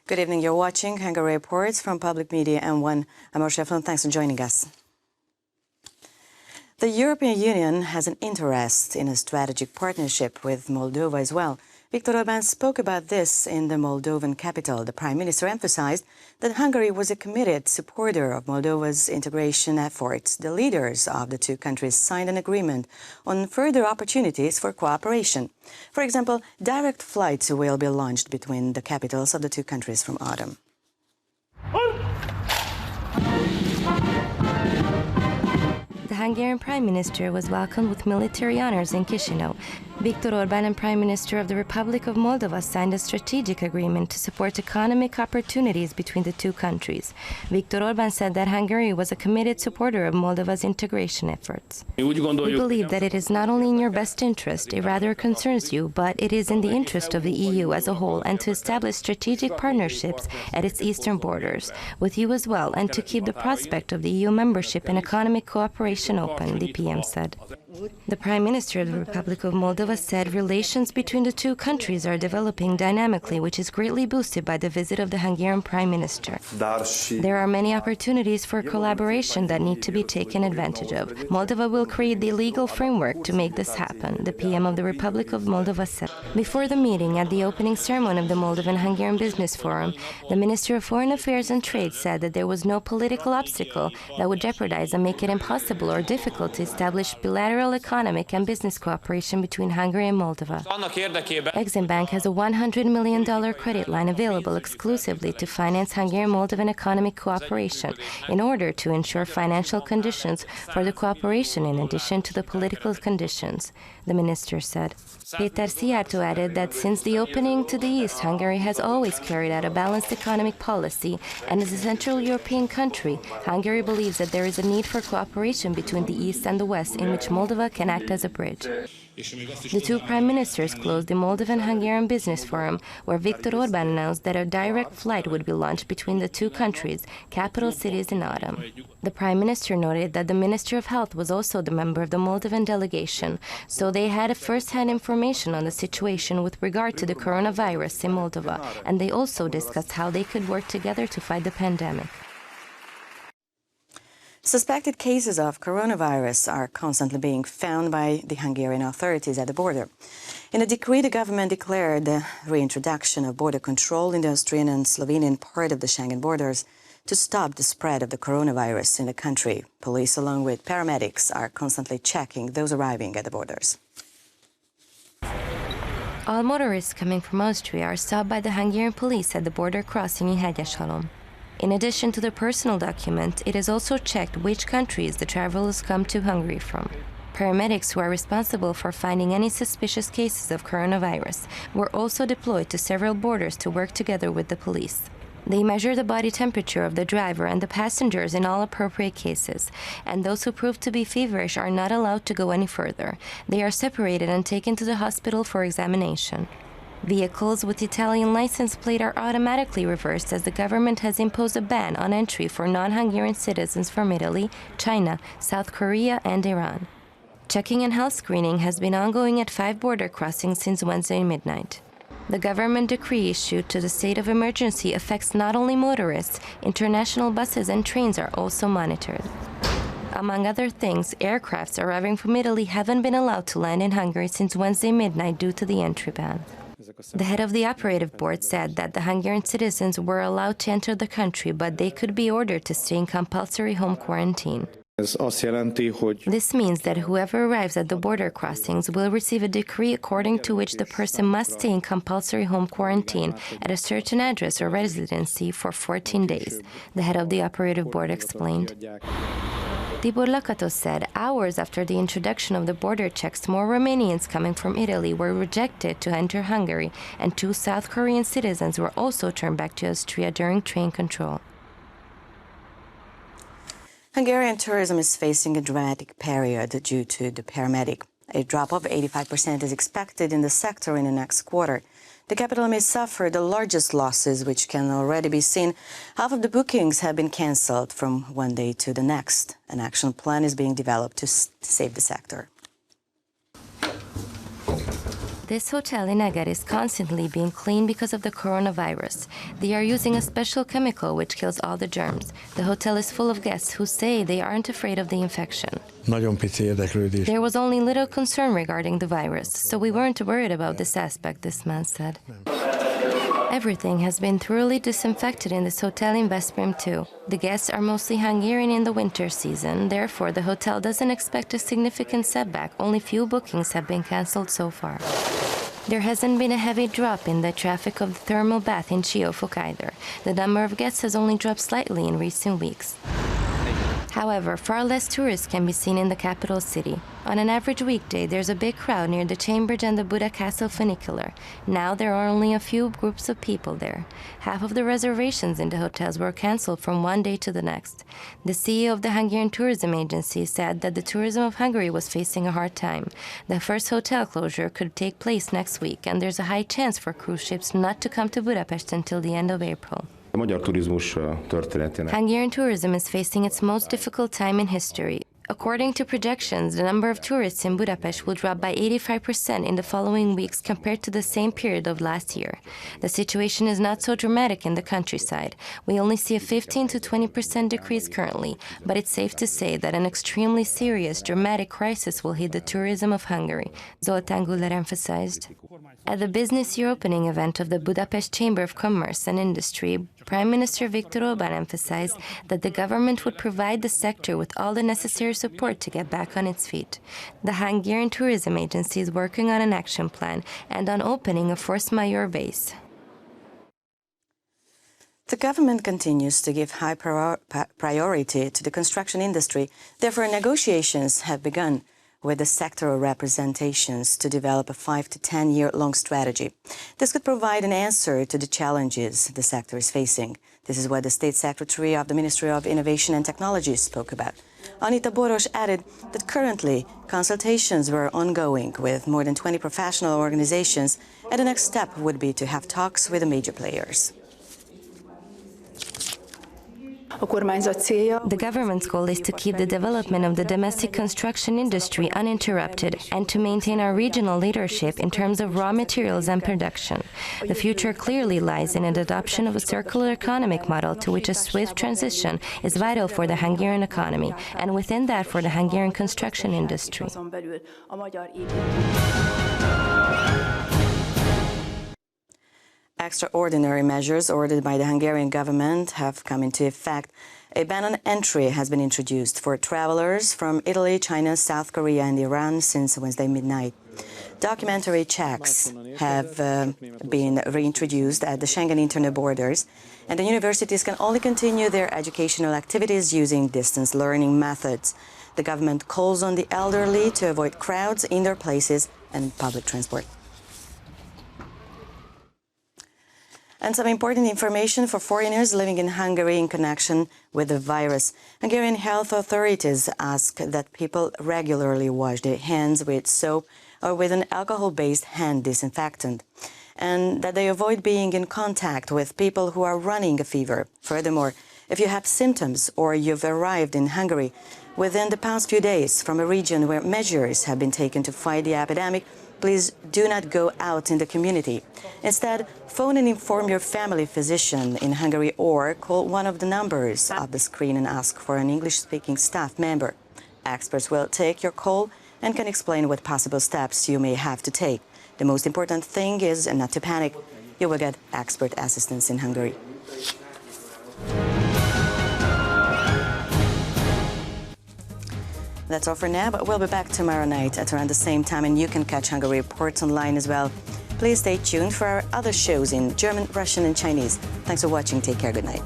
Good evening. You're watching Hungary Reports from Public Media and I'm Marsha Flynn. Thanks for joining us. The European Union has an interest in a strategic partnership with Moldova as well. Viktor Orbán spoke about this in the Moldovan capital. The Prime Minister emphasized that Hungary was a committed supporter of Moldova's integration efforts. The leaders of the two countries signed an agreement on further opportunities for cooperation. For example, direct flights will be launched between the capitals of the two countries from autumn. The Hungarian Prime Minister was welcomed with military honors in Chisinau. Viktor Orbán and Prime Minister of the Republic of Moldova signed a strategic agreement to support economic opportunities between the two countries. Viktor Orbán said that Hungary was a committed supporter of Moldova's integration efforts. We believe that it is not only in your best interest, it rather concerns you, but it is in the interest of the EU as a whole and to establish strategic partnerships at its eastern borders, with you as well, and to keep the prospect of the EU membership and economic cooperation open, the PM said. The Prime Minister of the Republic of Moldova said relations between the two countries are developing dynamically, which is greatly boosted by the visit of the Hungarian Prime Minister. There are many opportunities for collaboration that need to be taken advantage of. Moldova will create the legal framework to make this happen, the PM of the Republic of Moldova said. Before the meeting, at the opening ceremony of the Moldovan-Hungarian Business Forum, the Minister of Foreign Affairs and Trade said that there was no political obstacle that would jeopardize and make it impossible or difficult to establish bilateral economic and business cooperation between Hungary and Moldova. Exim Bank has a $100 million credit line available exclusively to finance Hungarian-Moldovan economic cooperation in order to ensure financial conditions for the cooperation in addition to the political conditions, the minister said. Péter Szijjártó added that since the opening to the East, Hungary has always carried out a balanced economic policy, and as a Central European country, Hungary believes that there is a need for cooperation between the East and the West in which Moldova can act as a bridge. The two prime ministers closed the Moldovan-Hungarian Business Forum, where Viktor Orbán announced that a direct flight would be launched between the two countries' capital cities in autumn. The Prime Minister noted that the Minister of Health was also the member of the Moldovan delegation, so they had first-hand information on the situation with regard to the coronavirus in Moldova, and they also discussed how they could work together to fight the pandemic. Suspected cases of coronavirus are constantly being found by the Hungarian authorities at the border. In a decree, the government declared the reintroduction of border control in the Austrian and Slovenian part of the Schengen borders to stop the spread of the coronavirus in the country. Police, along with paramedics, are constantly checking those arriving at the borders. All motorists coming from Austria are stopped by the Hungarian police at the border crossing in Hegyeshalom. In addition to the personal document, it is also checked which countries the travelers come to Hungary from. Paramedics who are responsible for finding any suspicious cases of coronavirus were also deployed to several borders to work together with the police. They measure the body temperature of the driver and the passengers in all appropriate cases, and those who prove to be feverish are not allowed to go any further. They are separated and taken to the hospital for examination. Vehicles with Italian license plate are automatically reversed as the government has imposed a ban on entry for non-Hungarian citizens from Italy, China, South Korea, and Iran. Checking and health screening has been ongoing at 5 border crossings since Wednesday midnight. The government decree issued to the state of emergency affects not only motorists, international buses and trains are also monitored. Among other things, aircrafts arriving from Italy haven't been allowed to land in Hungary since Wednesday midnight due to the entry ban. The head of the operative board said that the Hungarian citizens were allowed to enter the country, but they could be ordered to stay in compulsory home quarantine. This means that whoever arrives at the border crossings will receive a decree according to which the person must stay in compulsory home quarantine at a certain address or residency for 14 days, the head of the operative board explained. Tibor Lakatos said hours after the introduction of the border checks, more Romanians coming from Italy were rejected to enter Hungary, and 2 South Korean citizens were also turned back to Austria during train control. Hungarian tourism is facing a dramatic period due to the pandemic. A drop of 85% is expected in the sector in the next quarter. The capital may suffer the largest losses, which can already be seen. Half of the bookings have been cancelled from one day to the next. An action plan is being developed to save the sector. This hotel in Eger is constantly being cleaned because of the coronavirus. They are using a special chemical which kills all the germs. The hotel is full of guests who say they aren't afraid of the infection. There was only little concern regarding the virus, so we weren't worried about this aspect, this man said. Everything has been thoroughly disinfected in this hotel in Veszprém too. The guests are mostly Hungarian in the winter season, therefore the hotel doesn't expect a significant setback. Only few bookings have been cancelled so far. There hasn't been a heavy drop in the traffic of the thermal bath in Siófok either. The number of guests has only dropped slightly in recent weeks. However, far less tourists can be seen in the capital city. On an average weekday, there's a big crowd near the Chain Bridge and the Buda Castle funicular. Now there are only a few groups of people there. Half of the reservations in the hotels were cancelled from one day to the next. The CEO of the Hungarian tourism agency said that the tourism of Hungary was facing a hard time. The first hotel closure could take place next week, and there's a high chance for cruise ships not to come to Budapest until the end of April. Hungarian tourism is facing its most difficult time in history. According to projections, the number of tourists in Budapest will drop by 85% in the following weeks compared to the same period of last year. The situation is not so dramatic in the countryside. We only see a 15 to 20% decrease currently, but it's safe to say that an extremely serious, dramatic crisis will hit the tourism of Hungary, Zoltán Guller emphasized. At the business year opening event of the Budapest Chamber of Commerce and Industry, Prime Minister Viktor Orbán emphasized that the government would provide the sector with all the necessary support to get back on its feet. The Hungarian Tourism Agency is working on an action plan and on opening a force majeure base. The government continues to give high priority to the construction industry. Therefore, negotiations have begun with the sectoral representations to develop a 5 to 10 year long strategy. This could provide an answer to the challenges the sector is facing. This is what the State Secretary of the Ministry of Innovation and Technology spoke about. Anita Boros added that currently consultations were ongoing with more than 20 professional organizations, and the next step would be to have talks with the major players. The government's goal is to keep the development of the domestic construction industry uninterrupted and to maintain our regional leadership in terms of raw materials and production. The future clearly lies in an adoption of a circular economic model to which a swift transition is vital for the Hungarian economy and within that for the Hungarian construction industry. Extraordinary measures ordered by the Hungarian government have come into effect. A ban on entry has been introduced for travelers from Italy, China, South Korea and Iran since Wednesday midnight. Documentary checks have been reintroduced at the Schengen internal borders, and the universities can only continue their educational activities using distance learning methods. The government calls on the elderly to avoid crowds in their places and public transport. And some important information for foreigners living in Hungary in connection with the virus. Hungarian health authorities ask that people regularly wash their hands with soap or with an alcohol-based hand disinfectant, and that they avoid being in contact with people who are running a fever. Furthermore, if you have symptoms or you've arrived in Hungary within the past few days from a region where measures have been taken to fight the epidemic, please do not go out in the community. Instead, phone and inform your family physician in Hungary or call one of the numbers on the screen and ask for an English-speaking staff member. Experts will take your call and can explain what possible steps you may have to take. The most important thing is not to panic. You will get expert assistance in Hungary. That's all for now, but we'll be back tomorrow night at around the same time, and you can catch Hungary Reports online as well. Please stay tuned for our other shows in German, Russian and Chinese. Thanks for watching. Take care. Good night.